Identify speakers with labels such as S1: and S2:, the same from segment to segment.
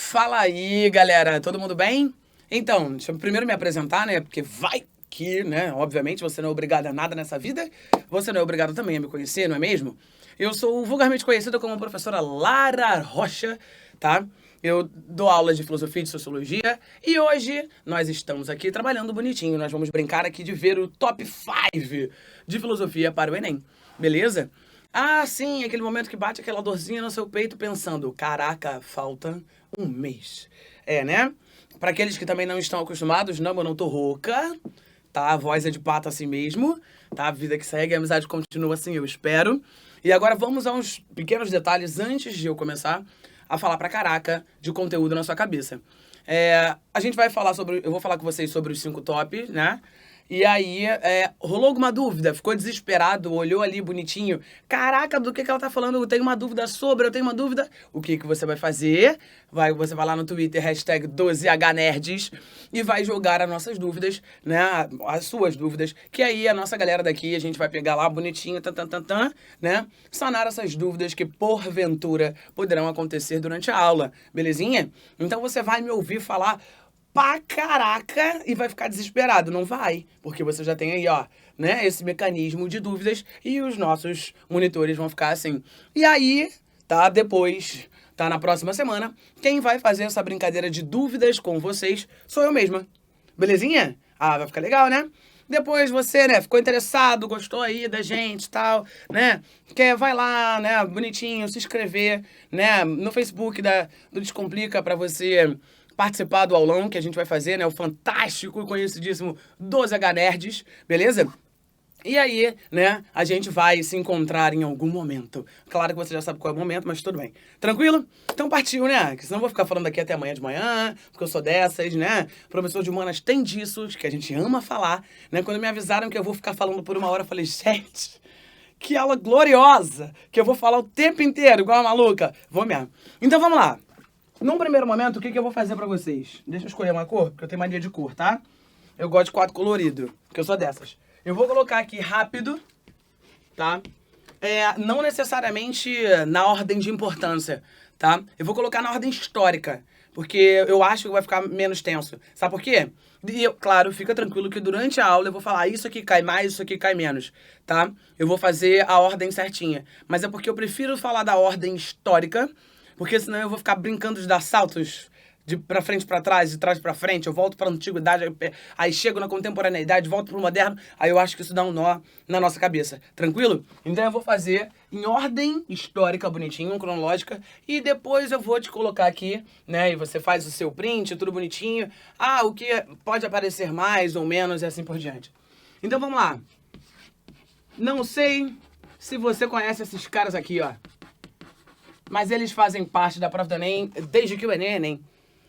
S1: Fala aí, galera, todo mundo bem? Então, deixa eu primeiro me apresentar, né? Porque vai que, né? Obviamente, você não é obrigado a nada nessa vida. Você não é obrigado também a me conhecer, não é mesmo? Eu sou vulgarmente conhecido como a professora Lara Rocha, tá? Eu dou aulas de filosofia e de sociologia e hoje nós estamos aqui trabalhando bonitinho. Nós vamos brincar aqui de ver o top 5 de filosofia para o Enem, beleza? Ah, sim, aquele momento que bate aquela dorzinha no seu peito pensando, caraca, falta um mês. É, né? Para aqueles que também não estão acostumados, não, eu não tô rouca, tá? A voz é de pato assim mesmo, tá? A vida que segue, a amizade continua assim, eu espero. E agora vamos a uns pequenos detalhes antes de eu começar a falar pra caraca de conteúdo na sua cabeça. A gente vai falar sobre, eu vou falar com vocês sobre os 5 tops, né? E aí, rolou alguma dúvida? Ficou desesperado, olhou ali bonitinho. Caraca, do que ela tá falando? Eu tenho uma dúvida sobre, eu tenho uma dúvida. O que que você vai fazer? Você vai lá no Twitter, hashtag 12HNerds, e vai jogar as nossas dúvidas, né? As suas dúvidas. Que aí a nossa galera daqui, a gente vai pegar lá bonitinho, né? Sanar essas dúvidas que, porventura, poderão acontecer durante a aula. Belezinha? Então você vai me ouvir falar pra caraca e vai ficar desesperado. Não vai, porque você já tem aí, ó, né, esse mecanismo de dúvidas e os nossos monitores vão ficar assim. E aí, tá, depois, tá, na próxima semana, quem vai fazer essa brincadeira de dúvidas com vocês sou eu mesma. Belezinha? Ah, vai ficar legal, né? Depois você, né, ficou interessado, gostou aí da gente e tal, né? Vai lá, né, bonitinho, se inscrever, né, no Facebook do Descomplica pra você participar do aulão que a gente vai fazer, né? O fantástico e conhecidíssimo 12HNerds, beleza? E aí, né, a gente vai se encontrar em algum momento. Claro que você já sabe qual é o momento, mas tudo bem. Tranquilo? Então partiu, né? Que senão eu vou ficar falando aqui até amanhã de manhã, porque eu sou dessas, né? Professor de humanas tem disso, que a gente ama falar, né? Quando me avisaram que eu vou ficar falando por 1 hora, eu falei, gente, que aula gloriosa, que eu vou falar o tempo inteiro, igual uma maluca. Vou mesmo. Então vamos lá. Num primeiro momento, o que eu vou fazer pra vocês? Deixa eu escolher uma cor, porque eu tenho mania de cor, tá? Eu gosto de quadro colorido, porque eu sou dessas. Eu vou colocar aqui rápido, tá? Não necessariamente na ordem de importância, tá? Eu vou colocar na ordem histórica, porque eu acho que vai ficar menos tenso. Sabe por quê? E, claro, fica tranquilo que durante a aula eu vou falar isso aqui cai mais, isso aqui cai menos, tá? Eu vou fazer a ordem certinha. Mas é porque eu prefiro falar da ordem histórica, porque senão eu vou ficar brincando de dar saltos de pra frente pra trás, de trás pra frente, eu volto pra antiguidade, aí chego na contemporaneidade, volto pro moderno, aí eu acho que isso dá um nó na nossa cabeça. Tranquilo? Então eu vou fazer em ordem histórica, bonitinho, cronológica, e depois eu vou te colocar aqui, né, e você faz o seu print, tudo bonitinho. Ah, o que pode aparecer mais ou menos e assim por diante. Então vamos lá. Não sei se você conhece esses caras aqui, ó. Mas eles fazem parte da prova do Enem desde que o Enem é Enem,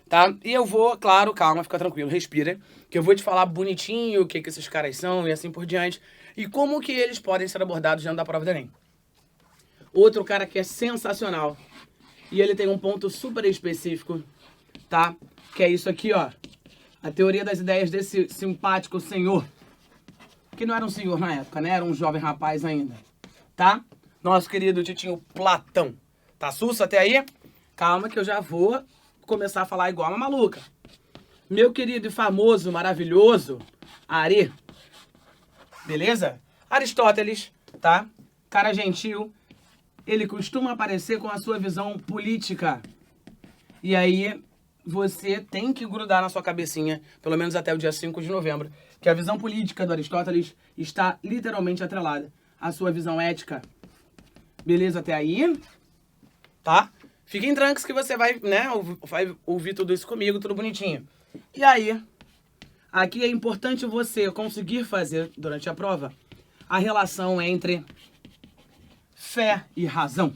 S1: tá? E eu vou, claro, calma, fica tranquilo, respira, que eu vou te falar bonitinho o que esses caras são e assim por diante, e como que eles podem ser abordados dentro da prova do Enem. Outro cara que é sensacional, e ele tem um ponto super específico, tá? Que é isso aqui, ó. A teoria das ideias desse simpático senhor, que não era um senhor na época, né? Era um jovem rapaz ainda, tá? Nosso querido Titinho Platão. Tá susto até aí? Calma que eu já vou começar a falar igual uma maluca. Meu querido e famoso, maravilhoso Ari. Beleza? Aristóteles, tá? Cara gentil. Ele costuma aparecer com a sua visão política. E aí você tem que grudar na sua cabecinha, pelo menos até o dia 5 de novembro, que a visão política do Aristóteles está literalmente atrelada à sua visão ética. Beleza até aí? Tá? Fiquem tranquilos que você vai, né, vai ouvir tudo isso comigo, tudo bonitinho. E aí, aqui é importante você conseguir fazer, durante a prova, a relação entre fé e razão.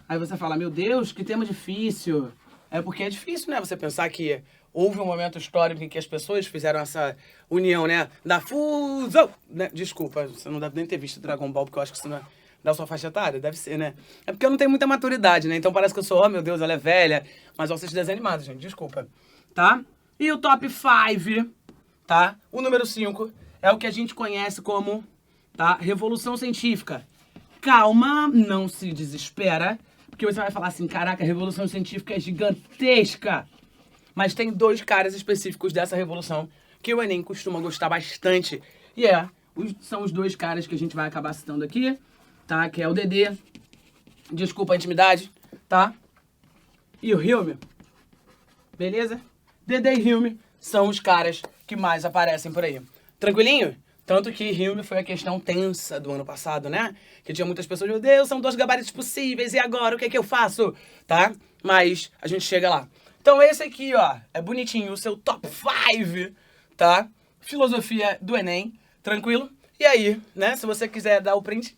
S1: Aí você fala, meu Deus, que tema difícil. É porque é difícil, né, você pensar que houve um momento histórico em que as pessoas fizeram essa união, né, da fusão. Né? Desculpa, você não deve nem ter visto Dragon Ball, porque eu acho que isso não é da sua faixa etária, deve ser, né? É porque eu não tenho muita maturidade, né? Então parece que eu sou, oh meu Deus, ela é velha. Mas eu assisto desenho animado, gente, desculpa. Tá? E o top 5, tá? O número 5 é o que a gente conhece como, tá? Revolução científica. Calma, não se desespera, Porque você vai falar assim, caraca, a revolução científica é gigantesca. Mas tem 2 caras específicos dessa revolução que o Enem costuma gostar bastante. E são os 2 caras que a gente vai acabar citando aqui, tá? Que é o Dedê, desculpa a intimidade, tá? E o Hilme, beleza? Dedê e Hilme são os caras que mais aparecem por aí. Tranquilinho? Tanto que Hilme foi a questão tensa do ano passado, né? Que tinha muitas pessoas, meu Deus, são 2 gabaritos possíveis, e agora o que é que eu faço? Tá? Mas a gente chega lá. Então esse aqui, ó, é bonitinho, o seu top 5, tá? Filosofia do Enem, tranquilo? E aí, né, se você quiser dar o print,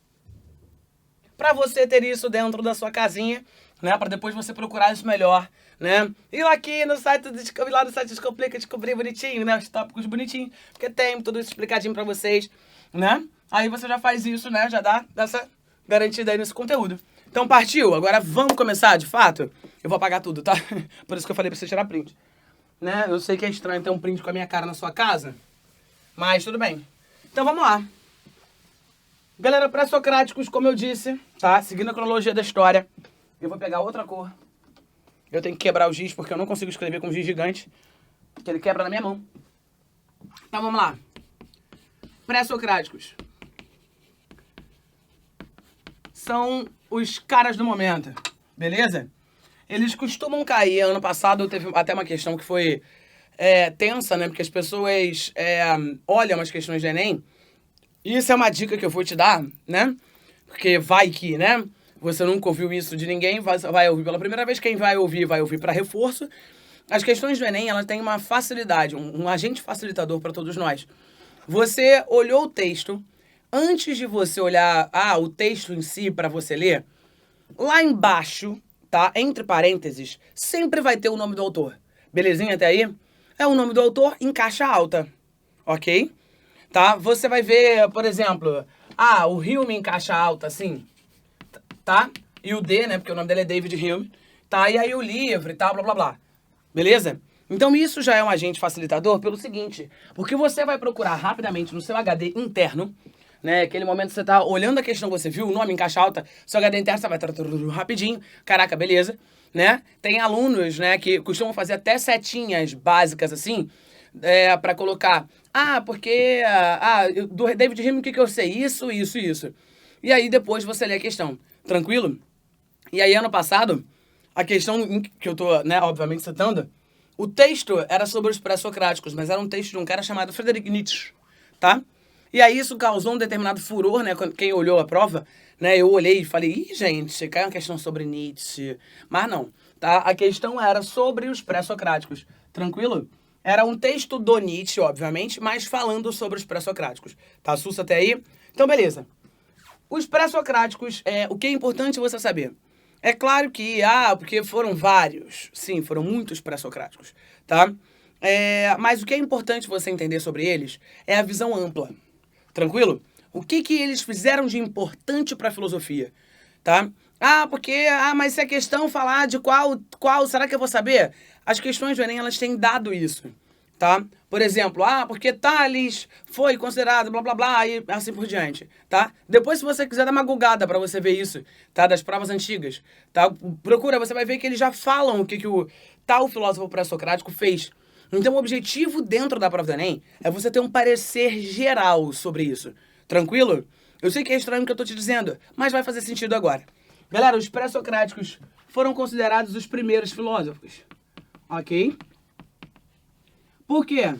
S1: pra você ter isso dentro da sua casinha, né, pra depois você procurar isso melhor, né? E aqui no site do Descomplica, descobri bonitinho, né, os tópicos bonitinhos, porque tem tudo isso explicadinho pra vocês, né? Aí você já faz isso, né, já dá essa garantida aí nesse conteúdo. Então partiu, agora vamos começar, de fato? Eu vou apagar tudo, tá? Por isso que eu falei pra você tirar print. Né? Eu sei que é estranho ter um print com a minha cara na sua casa, mas tudo bem. Então vamos lá. Galera, pré-socráticos, como eu disse, tá? Seguindo a cronologia da história, eu vou pegar outra cor. Eu tenho que quebrar o giz, porque eu não consigo escrever com giz gigante, que ele quebra na minha mão. Então vamos lá. Pré-socráticos são os caras do momento, beleza? Eles costumam cair. Ano passado teve até uma questão que foi tensa, né? Porque as pessoas olham as questões de Enem. E isso é uma dica que eu vou te dar, né? Porque vai que, né? Você nunca ouviu isso de ninguém, vai ouvir pela primeira vez. Quem vai ouvir para reforço. As questões do Enem, elas têm uma facilidade, um agente facilitador para todos nós. Você olhou o texto, antes de você olhar o texto em si para você ler, lá embaixo, tá? Entre parênteses, sempre vai ter o nome do autor. Belezinha até aí? É o nome do autor em caixa alta, ok? Tá? Você vai ver, por exemplo, o Hilme em caixa alta, assim, tá? E o D, né? Porque o nome dele é David Hilme, tá? E aí o livro e tal, blá, blá, blá. Beleza? Então isso já é um agente facilitador pelo seguinte, porque você vai procurar rapidamente no seu HD interno, né? Aquele momento que você tá olhando a questão, você viu o nome em caixa alta, seu HD interno, você vai rapidinho, caraca, beleza, né? Tem alunos, né, que costumam fazer até setinhas básicas, assim, pra colocar, porque, do David Hume, o que eu sei? Isso. E aí depois você lê a questão, tranquilo? E aí ano passado, a questão que eu tô, né, obviamente citando, o texto era sobre os pré-socráticos, mas era um texto de um cara chamado Friedrich Nietzsche, tá? E aí isso causou um determinado furor, né? Quem olhou a prova, né? Eu olhei e falei, gente, caiu uma questão sobre Nietzsche. Mas não, tá? A questão era sobre os pré-socráticos, tranquilo? Era um texto do Nietzsche, obviamente, mas falando sobre os pré-socráticos. Tá sussa até aí? Então, beleza. Os pré-socráticos, o que é importante você saber? É claro que, porque foram vários. Sim, foram muitos pré-socráticos, tá? Mas o que é importante você entender sobre eles é a visão ampla. Tranquilo? O que eles fizeram de importante para a filosofia, tá? Mas se a questão falar de qual, será que eu vou saber? As questões do Enem, elas têm dado isso, tá? Por exemplo, porque Tales foi considerado, blá, blá, blá, e assim por diante, tá? Depois, se você quiser dar uma gulgada pra você ver isso, tá? Das provas antigas, tá? Procura, você vai ver que eles já falam o que o tal filósofo pré-socrático fez. Então, o objetivo dentro da prova do Enem é você ter um parecer geral sobre isso. Tranquilo? Eu sei que é estranho o que eu tô te dizendo, mas vai fazer sentido agora. Galera, os pré-socráticos foram considerados os primeiros filósofos. Ok? Por quê?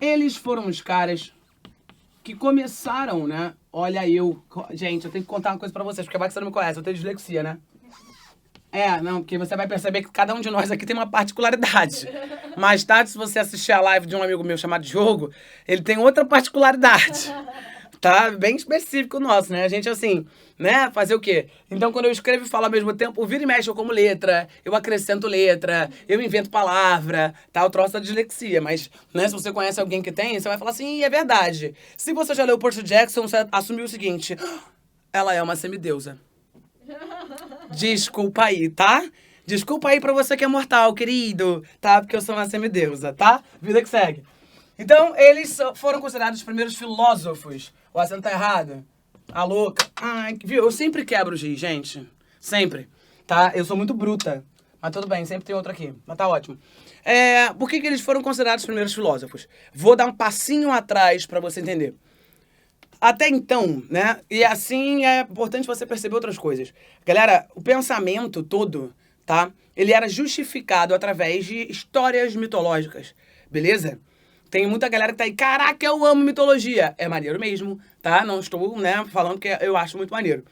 S1: Eles foram os caras que começaram, né? Olha Gente, eu tenho que contar uma coisa pra vocês, porque vai que você não me conhece, eu tenho dislexia, né? Porque você vai perceber que cada um de nós aqui tem uma particularidade. Mais tarde, se você assistir a live de um amigo meu chamado Diogo, ele tem outra particularidade. Tá? Bem específico nosso, né? A gente, assim, né? Fazer o quê? Então, quando eu escrevo e falo ao mesmo tempo, vira e mexe eu como letra, eu acrescento letra, eu invento palavra, tá? O troço da dislexia. Mas, né? Se você conhece alguém que tem, você vai falar assim, é verdade. Se você já leu Percy Jackson, você assumiu o seguinte, ela é uma semideusa. Desculpa aí, tá? Desculpa aí pra você que é mortal, querido, tá? Porque eu sou uma semideusa, tá? Vida que segue. Então, eles foram considerados os primeiros filósofos. O acento tá errado? A louca. Viu? Eu sempre quebro o giz, gente. Sempre. Tá? Eu sou muito bruta. Mas tudo bem, sempre tem outro aqui. Mas tá ótimo. Por que eles foram considerados os primeiros filósofos? Vou dar um passinho atrás pra você entender. Até então, né? E assim é importante você perceber outras coisas. Galera, o pensamento todo, tá? Ele era justificado através de histórias mitológicas, beleza? Tem muita galera que tá aí, caraca, eu amo mitologia. É maneiro mesmo, tá? Não estou, né, falando que eu acho muito maneiro.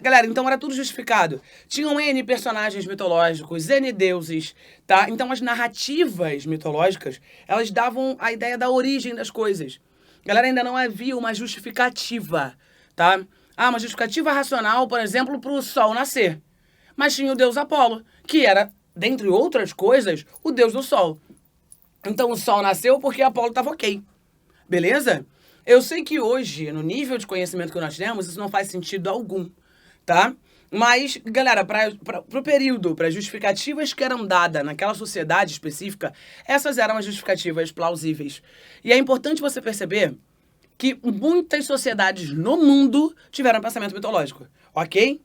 S1: Galera, então era tudo justificado. Tinham N personagens mitológicos, N deuses, tá? Então as narrativas mitológicas, elas davam a ideia da origem das coisas. Galera, ainda não havia uma justificativa, tá? Uma justificativa racional, por exemplo, para o Sol nascer. Mas tinha o deus Apolo, que era, dentre outras coisas, o deus do Sol. Então o Sol nasceu porque Apolo estava ok. Beleza? Eu sei que hoje, no nível de conhecimento que nós temos, isso não faz sentido algum, tá? Mas, galera, pro período, para justificativas que eram dadas naquela sociedade específica, essas eram as justificativas plausíveis. E é importante você perceber que muitas sociedades no mundo tiveram pensamento mitológico, ok?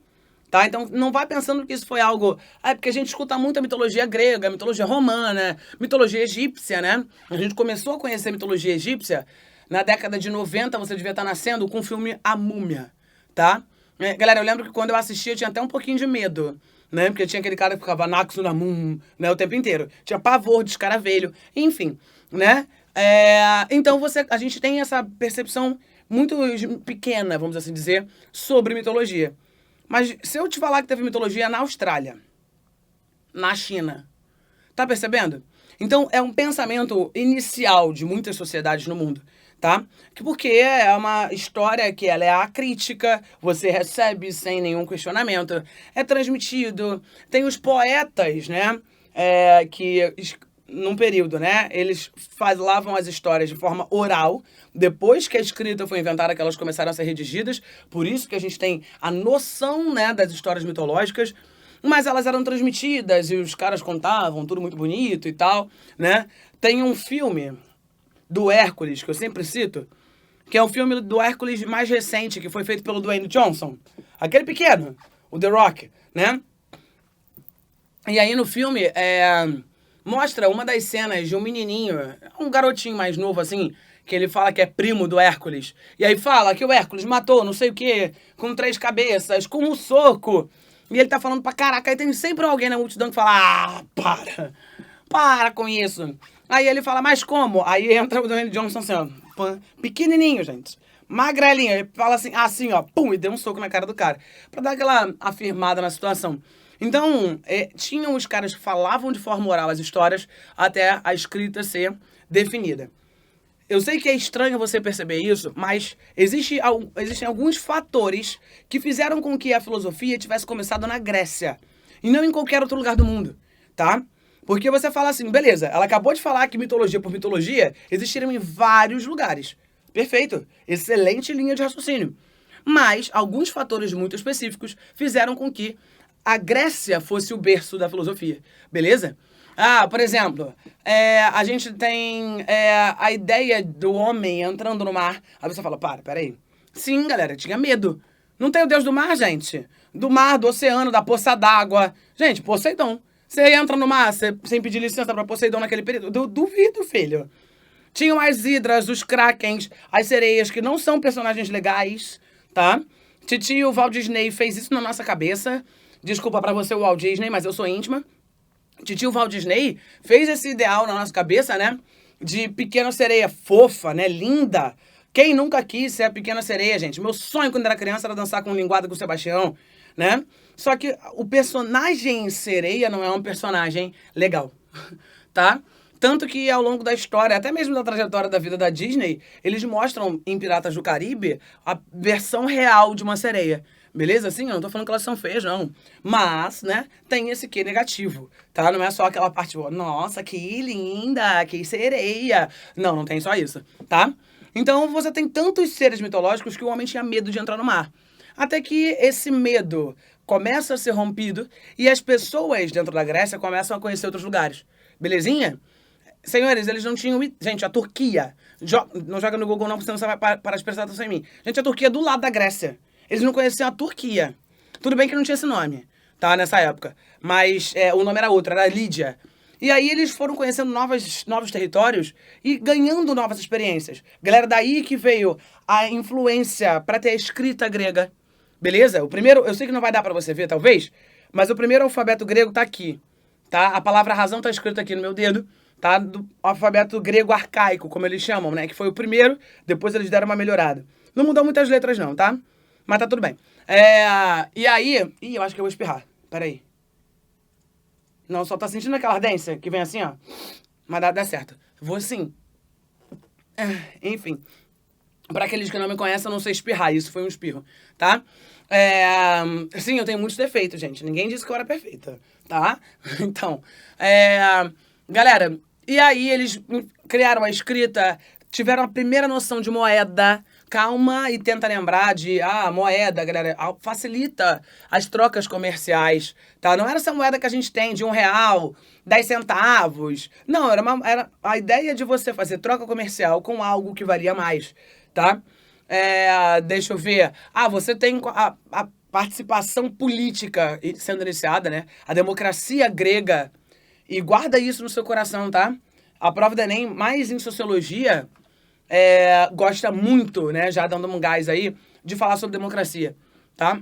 S1: Tá? Então, não vai pensando que isso foi algo... porque a gente escuta muito a mitologia grega, a mitologia romana, mitologia egípcia, né? A gente começou a conhecer a mitologia egípcia na década de 90, você devia estar nascendo, com o filme A Múmia, tá? Galera, eu lembro que quando eu assistia, eu tinha até um pouquinho de medo, né? Porque tinha aquele cara que ficava Naxunamun, né? O tempo inteiro. Tinha pavor de escaravelho, enfim, né? Então, a gente tem essa percepção muito pequena, vamos assim dizer, sobre mitologia. Mas se eu te falar que teve mitologia na Austrália, na China, tá percebendo? Então, é um pensamento inicial de muitas sociedades no mundo, tá? Porque é uma história que ela é acrítica, você recebe sem nenhum questionamento, é transmitido. Tem os poetas, né? Que num período, né? Eles falavam as histórias de forma oral. Depois que a escrita foi inventada, que elas começaram a ser redigidas. Por isso que a gente tem a noção, né, das histórias mitológicas. Mas elas eram transmitidas e os caras contavam, tudo muito bonito e tal, né? Tem um filme do Hércules, que eu sempre cito, que é o filme do Hércules mais recente, que foi feito pelo Dwayne Johnson. Aquele pequeno, o The Rock, né? E aí no filme, mostra uma das cenas de um menininho, um garotinho mais novo assim, que ele fala que é primo do Hércules. E aí fala que o Hércules matou não sei o quê, com 3 cabeças, com um soco. E ele tá falando pra caraca, aí tem sempre alguém na multidão que fala, para com isso. Aí ele fala, mas como? Aí entra o Dwayne Johnson assim, ó, pequenininho, gente, magrelinho. Ele fala assim, ó, pum, e deu um soco na cara do cara. Pra dar aquela afirmada na situação. Então, tinham os caras que falavam de forma oral as histórias até a escrita ser definida. Eu sei que é estranho você perceber isso, mas existem alguns fatores que fizeram com que a filosofia tivesse começado na Grécia e não em qualquer outro lugar do mundo, tá? Porque você fala assim, beleza, ela acabou de falar que mitologia por mitologia existiram em vários lugares. Perfeito, excelente linha de raciocínio. Mas alguns fatores muito específicos fizeram com que a Grécia fosse o berço da filosofia, beleza? Por exemplo, a gente tem a ideia do homem entrando no mar. Aí você fala, peraí. Sim, galera, tinha medo. Não tem o deus do mar, gente? Do mar, do oceano, da poça d'água. Gente, Poseidon. Você entra no mar sem pedir licença pra Poseidon naquele período? Duvido, filho. Tinham as hidras, os krakens, as sereias, que não são personagens legais, tá? Titio Walt Disney fez isso na nossa cabeça. Desculpa pra você, o Walt Disney, mas eu sou íntima. Titio Walt Disney fez esse ideal na nossa cabeça, né? De pequena sereia fofa, né? Linda. Quem nunca quis ser a pequena sereia, gente? Meu sonho quando era criança era dançar com linguada com o Sebastião, né? Só que o personagem sereia não é um personagem legal, tá? Tanto que ao longo da história, até mesmo da trajetória da vida da Disney, eles mostram em Piratas do Caribe a versão real de uma sereia. Beleza? Assim, eu não tô falando que elas são feias, não. Mas, né, tem esse quê negativo, tá? Não é só aquela parte, nossa, que linda, que sereia. Não tem só isso, tá? Então, você tem tantos seres mitológicos que o homem tinha medo de entrar no mar. Até que esse medo começa a ser rompido e as pessoas dentro da Grécia começam a conhecer outros lugares. Belezinha? Senhores, eles não tinham... Gente, a Turquia... Não joga no Google não, porque senão você vai parar de prestar atenção em mim. Gente, a Turquia é do lado da Grécia. Eles não conheciam a Turquia. Tudo bem que não tinha esse nome, tá? Nessa época. Mas o nome era outro, era Lídia. E aí eles foram conhecendo novos territórios e ganhando novas experiências. Galera, daí que veio a influência para ter a escrita grega. Beleza? O primeiro, eu sei que não vai dar para você ver, talvez, mas o primeiro alfabeto grego tá aqui, tá? A palavra razão tá escrita aqui no meu dedo, tá? Do alfabeto grego arcaico, como eles chamam, né? Que foi o primeiro, depois eles deram uma melhorada. Não mudou muitas letras não, tá? Mas tá tudo bem. E aí... Ih, eu acho que eu vou espirrar. Peraí. Não, só tá sentindo aquela ardência que vem assim, ó. Mas dá certo. Vou assim. Enfim. Pra aqueles que não me conhecem, eu não sei espirrar. Isso foi um espirro, tá? Sim, eu tenho muitos defeitos, gente. Ninguém disse que eu era perfeita, tá? Então, galera, e aí eles criaram a escrita, tiveram a primeira noção de moeda. Calma e tenta lembrar de, moeda, galera, facilita as trocas comerciais, tá? Não era essa moeda que a gente tem de R$1, 10 centavos. Não, era a ideia de você fazer troca comercial com algo que valia mais, tá? Deixa eu ver. Você tem a participação política sendo iniciada, né? A democracia grega. E guarda isso no seu coração, tá? A prova do Enem, mais em sociologia... gosta muito, né, já dando um gás aí, de falar sobre democracia, tá?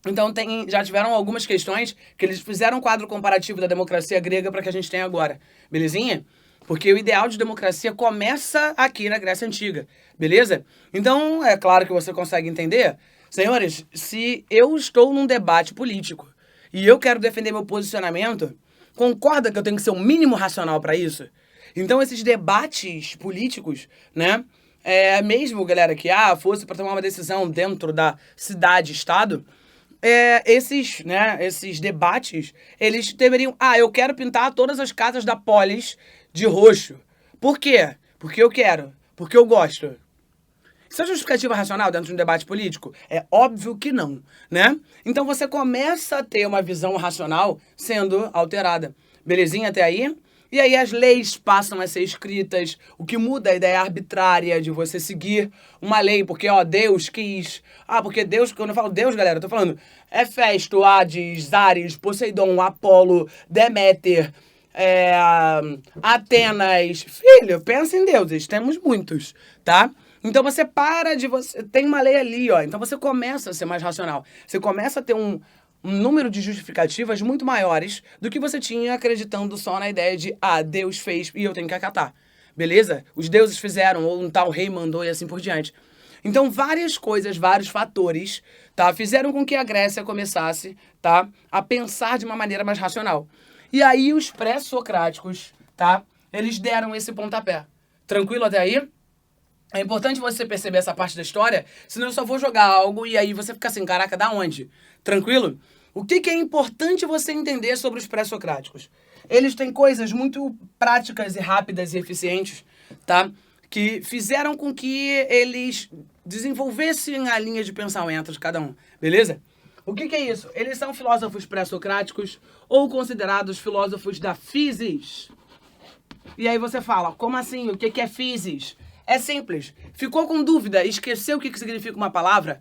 S1: Então já tiveram algumas questões que eles fizeram um quadro comparativo da democracia grega para que a gente tem agora, belezinha? Porque o ideal de democracia começa aqui na Grécia Antiga, beleza? Então, é claro que você consegue entender. Senhores, se eu estou num debate político e eu quero defender meu posicionamento, concorda que eu tenho que ser o mínimo racional para isso? Então, esses debates políticos, né? Mesmo, galera, que fosse para tomar uma decisão dentro da cidade-estado, esses debates, eles deveriam... eu quero pintar todas as casas da polis de roxo. Por quê? Porque eu quero. Porque eu gosto. Isso é justificativa racional dentro de um debate político? É óbvio que não, né? Então, você começa a ter uma visão racional sendo alterada. Belezinha até aí? E aí as leis passam a ser escritas, o que muda a ideia arbitrária de você seguir uma lei, porque, Deus quis. Porque Deus, quando eu falo Deus, galera, eu tô falando Hefesto, Hades, Ares, Poseidon, Apolo, Deméter, Atenas. Filho, pensa em deuses, temos muitos, tá? Então você tem uma lei ali, então você começa a ser mais racional. Você começa a ter um número de justificativas muito maiores do que você tinha acreditando só na ideia de, Deus fez e eu tenho que acatar. Beleza? Os deuses fizeram, ou um tal rei mandou e assim por diante. Então, várias coisas, vários fatores, tá, fizeram com que a Grécia começasse, tá, a pensar de uma maneira mais racional. E aí os pré-socráticos, tá, eles deram esse pontapé. Tranquilo até aí? É importante você perceber essa parte da história, senão eu só vou jogar algo e aí você fica assim, caraca, da onde? Tranquilo? O que é importante você entender sobre os pré-socráticos? Eles têm coisas muito práticas e rápidas e eficientes, tá? Que fizeram com que eles desenvolvessem a linha de pensamento de cada um, beleza? O que é isso? Eles são filósofos pré-socráticos ou considerados filósofos da physis. E aí você fala, como assim? O que é physis? É simples. Ficou com dúvida? Esqueceu o que significa uma palavra?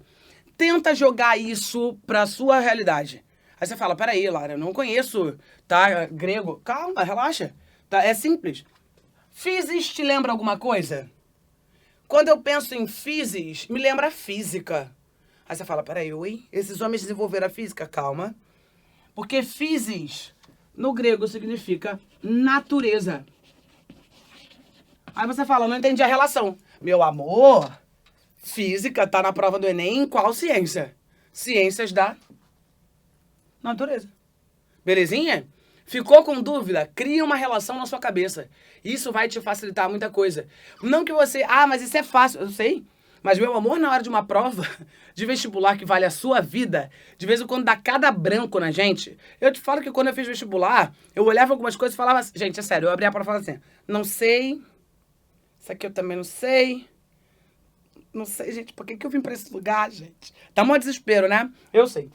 S1: Tenta jogar isso pra sua realidade. Aí você fala, peraí, Lara, eu não conheço, tá, grego. Calma, relaxa. Tá, é simples. Physis te lembra alguma coisa? Quando eu penso em physis, me lembra física. Aí você fala, peraí, esses homens desenvolveram a física? Calma. Porque physis, no grego, significa natureza. Aí você fala, não entendi a relação. Meu amor, física tá na prova do Enem em qual ciência? Ciências da natureza. Belezinha? Ficou com dúvida? Cria uma relação na sua cabeça. Isso vai te facilitar muita coisa. Não que você, mas isso é fácil. Eu sei. Mas, meu amor, na hora de uma prova de vestibular que vale a sua vida, de vez em quando dá cada branco na gente. Eu te falo que quando eu fiz vestibular, eu olhava algumas coisas e falava assim, gente, é sério, eu abria a prova e falava assim, não sei... Isso aqui eu também não sei. Não sei, gente, por que eu vim pra esse lugar, gente? Tá um desespero, né? Eu sei.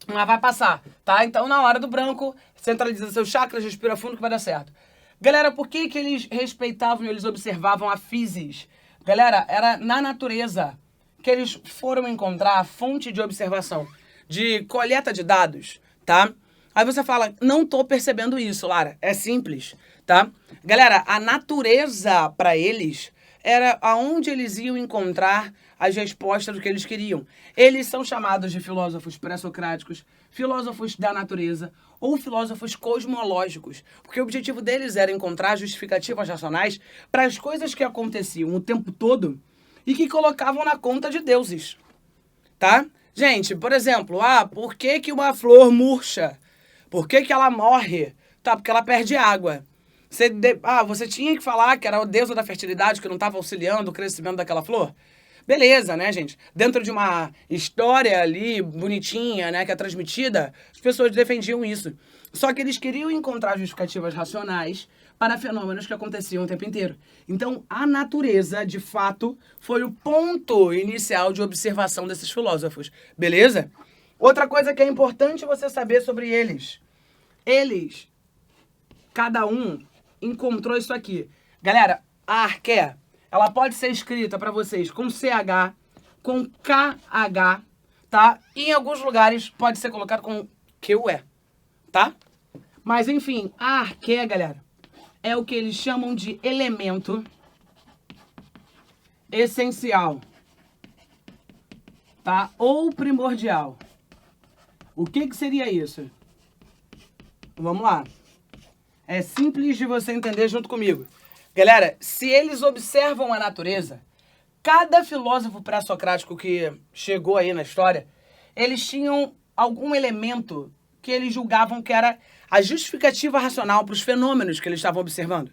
S1: Mas vai passar, tá? Então, na hora do branco, centraliza seus chakras, respira fundo que vai dar certo. Galera, por que eles respeitavam e eles observavam a physis? Galera, era na natureza que eles foram encontrar a fonte de observação de coleta de dados, tá? Aí você fala, não tô percebendo isso, Lara. É simples, tá? Galera, a natureza para eles era aonde eles iam encontrar as respostas do que eles queriam. Eles são chamados de filósofos pré-socráticos, filósofos da natureza ou filósofos cosmológicos, porque o objetivo deles era encontrar justificativas racionais para as coisas que aconteciam o tempo todo e que colocavam na conta de deuses, tá? Gente, por exemplo, por que que uma flor murcha? Por que que ela morre? Tá, porque ela perde água. Você tinha que falar que era a deusa da fertilidade que não estava auxiliando o crescimento daquela flor? Beleza, né, gente? Dentro de uma história ali bonitinha, né, que é transmitida, as pessoas defendiam isso. Só que eles queriam encontrar justificativas racionais para fenômenos que aconteciam o tempo inteiro. Então, a natureza, de fato, foi o ponto inicial de observação desses filósofos. Beleza? Outra coisa que é importante você saber sobre eles. Cada um encontrou isso aqui. Galera, a arqué, ela pode ser escrita para vocês com CH, com KH, tá? E em alguns lugares pode ser colocado com QE, tá? Mas enfim, a arqué, galera, é o que eles chamam de elemento essencial, tá? Ou primordial. O que seria isso? Vamos lá. É simples de você entender junto comigo. Galera, se eles observam a natureza, cada filósofo pré-socrático que chegou aí na história, eles tinham algum elemento que eles julgavam que era a justificativa racional para os fenômenos que eles estavam observando.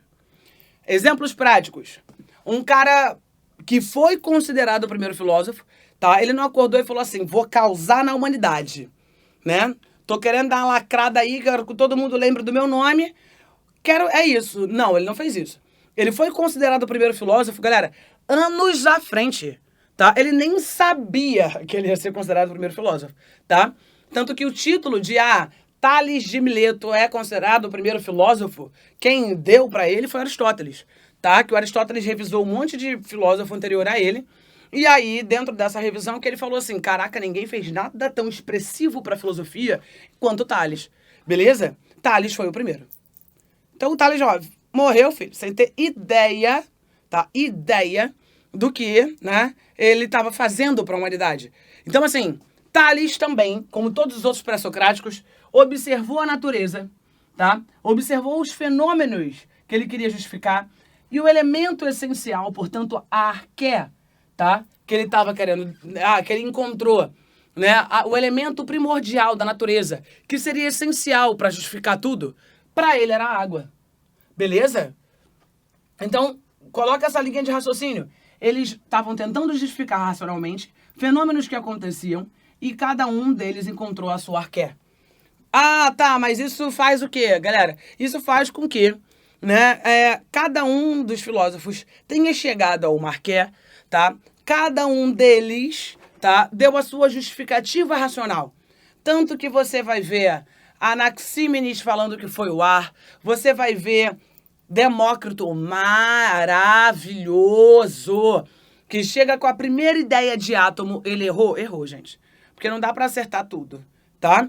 S1: Exemplos práticos. Um cara que foi considerado o primeiro filósofo, tá? Ele não acordou e falou assim, vou causar na humanidade, né? Tô querendo dar uma lacrada aí, quero que todo mundo lembre do meu nome, é isso. Não, ele não fez isso. Ele foi considerado o primeiro filósofo, galera, anos à frente, tá? Ele nem sabia que ele ia ser considerado o primeiro filósofo, tá? Tanto que o título de Tales de Mileto é considerado o primeiro filósofo, quem deu para ele foi Aristóteles, tá? Que o Aristóteles revisou um monte de filósofo anterior a ele, e aí, dentro dessa revisão, que ele falou assim, caraca, ninguém fez nada tão expressivo para a filosofia quanto Tales, beleza? Tales foi o primeiro. Então o Tales, morreu, filho, sem ter ideia, tá? Ideia do que, né, ele estava fazendo para a humanidade. Então, assim, Tales também, como todos os outros pré-socráticos, observou a natureza, tá? Observou os fenômenos que ele queria justificar e o elemento essencial, portanto, a arqué, tá? Que ele estava querendo, que ele encontrou, né? O elemento primordial da natureza, que seria essencial para justificar tudo, para ele era a água. Beleza? Então, coloca essa linha de raciocínio. Eles estavam tentando justificar racionalmente fenômenos que aconteciam e cada um deles encontrou a sua arqué. Tá, mas isso faz o quê, galera? Isso faz com que, né, cada um dos filósofos tenha chegado a uma arqué, tá? Cada um deles, tá, deu a sua justificativa racional. Tanto que você vai ver Anaxímenes falando que foi o ar, você vai ver Demócrito maravilhoso, que chega com a primeira ideia de átomo, ele errou, gente, porque não dá para acertar tudo, tá?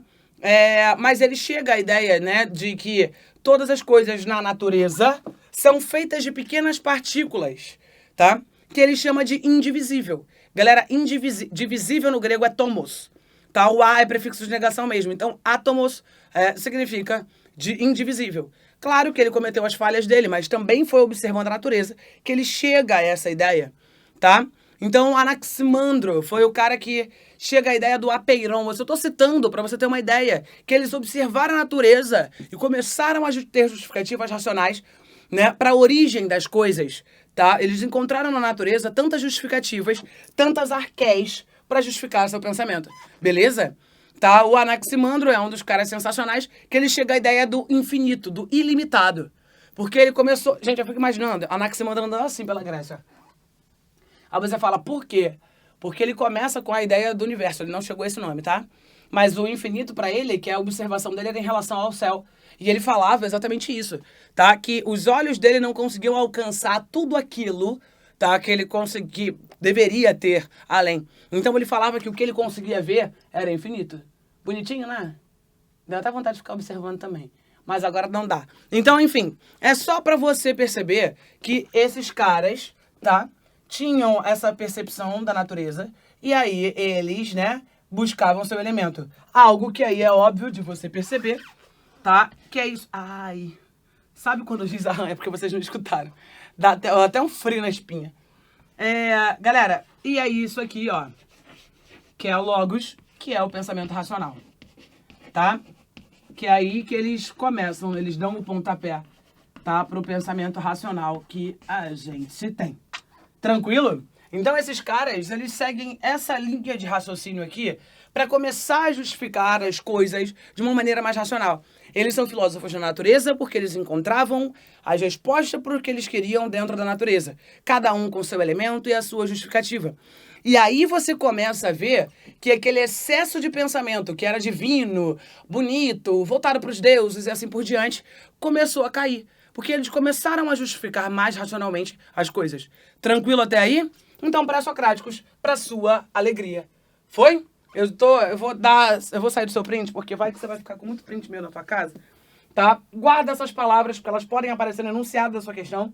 S1: Mas ele chega à ideia, né, de que todas as coisas na natureza são feitas de pequenas partículas, tá? Que ele chama de indivisível. Galera, divisível no grego é tomos, tá? O A é prefixo de negação mesmo, então átomos significa de indivisível. Claro que ele cometeu as falhas dele, mas também foi observando a natureza que ele chega a essa ideia, tá? Então, Anaximandro foi o cara que chega à ideia do apeiron. Eu estou citando para você ter uma ideia, que eles observaram a natureza e começaram a ter justificativas racionais, né, para a origem das coisas, tá? Eles encontraram na natureza tantas justificativas, tantas arqués para justificar seu pensamento, beleza? Tá? O Anaximandro é um dos caras sensacionais que ele chega à ideia do infinito, do ilimitado. Porque ele começou... Gente, eu fico imaginando, Anaximandro andando assim pela Grécia. Aí você fala, por quê? Porque ele começa com a ideia do universo, ele não chegou a esse nome, tá? Mas o infinito para ele, que a observação dele era em relação ao céu. E ele falava exatamente isso, tá? Que os olhos dele não conseguiam alcançar tudo aquilo, tá? Que ele deveria ter além. Então ele falava que o que ele conseguia ver era infinito. Bonitinho, né? Deu até vontade de ficar observando também. Mas agora não dá. Então, enfim, é só pra você perceber que esses caras, tá? Tinham essa percepção da natureza. E aí eles, né, buscavam seu elemento. Algo que aí é óbvio de você perceber, tá? Que é isso. Ai. Sabe quando diz arranha? É porque vocês não escutaram. Dá até um frio na espinha. Galera, e é isso aqui, ó. Que é o logos, que é o pensamento racional. Tá? Que é aí que eles começam, eles dão o pontapé, tá? Pro pensamento racional que a gente tem. Tranquilo? Então esses caras, eles seguem essa linha de raciocínio aqui para começar a justificar as coisas de uma maneira mais racional. Eles são filósofos da natureza porque eles encontravam as respostas para o que eles queriam dentro da natureza. Cada um com seu elemento e a sua justificativa. E aí você começa a ver que aquele excesso de pensamento que era divino, bonito, voltado para os deuses e assim por diante, começou a cair. Porque eles começaram a justificar mais racionalmente as coisas. Tranquilo até aí? Então, pré-socráticos, para sua alegria. Foi? Eu vou sair do seu print, porque vai que você vai ficar com muito print meu na tua casa. Tá? Guarda essas palavras, porque elas podem aparecer no enunciado da sua questão.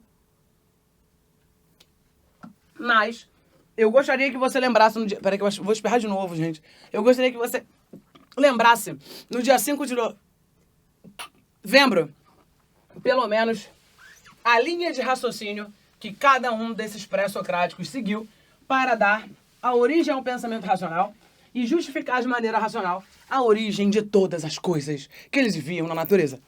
S1: Mas eu gostaria que você lembrasse no dia... Peraí que eu vou espirrar de novo, gente. Eu gostaria que você lembrasse no dia 5 de novembro, pelo menos, a linha de raciocínio que cada um desses pré-socráticos seguiu para dar a origem ao pensamento racional e justificar de maneira racional a origem de todas as coisas que eles viam na natureza.